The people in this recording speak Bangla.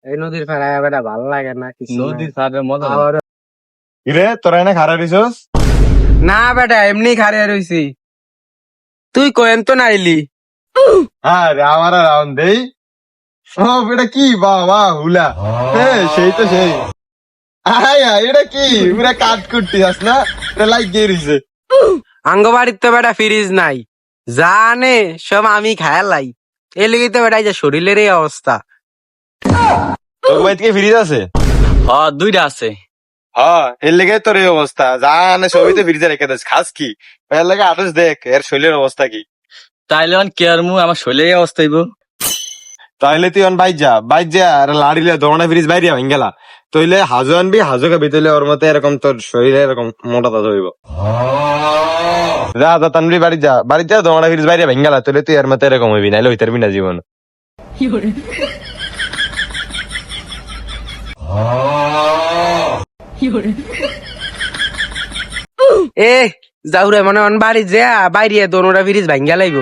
এই নদীর ফেরায় বেটা ভালো লাগে না কিছু নদীর সাথে মজা লাগে। আবার কিরে তোরা এনে খারাপ দিছস? না বেটা এমনি খারিয়া রইছি তুই কোয়েন তো নাইলি হ্যাঁ রে আমার রাউন্ড দেই। ও বেটা কি বাবা হুলা, হ্যাঁ সেই তো সেই। আয়া এটা কি পুরা কাট কুটি আস না, এটা লাইক গিয়ে রইছে। আঙ্গ বাড়ির তো বেটা ফ্রিজ নাই জানে সব আমি খায়ালাই এর লিগে তো বেটা এই যে শরীরের এই অবস্থা তোর বাড়ি থেকে ফ্রিজ আছে? হ্যাঁ, দুইটা আছে। হ্যাঁ এর লেগে তোর এই অবস্থা, জানে সবই তো ফ্রিজে রেখে দিস, খাস কি? এর লেগে আটস দেখ এর শরীরের অবস্থা কি। তাইলে কেয়ার মু আমার শরীরের অবস্থা হইব। তাইলে তুই অন বাইর যা আর লাড়িলে দোকানে ফ্রিজ বাইরে হইন গেলা, তইলে হাজু আনবি, হাজু খাবি, তইলে ওর মতো এরকম তোর শরীরে এরকম মোটা তাজা হইব। যা যা তানবি বাড়ি যা দোকানে ফ্রিজ বাইরে ভেঙে গেলা, তইলে তুই এর মতো এরকম হইবি, নাইলে হইতে পারবি না জীবন। এ যাউরে মনে অন বাড়ি যা বাইরে দোনোটা ফ্রিজ ভাঙ্গা লাইব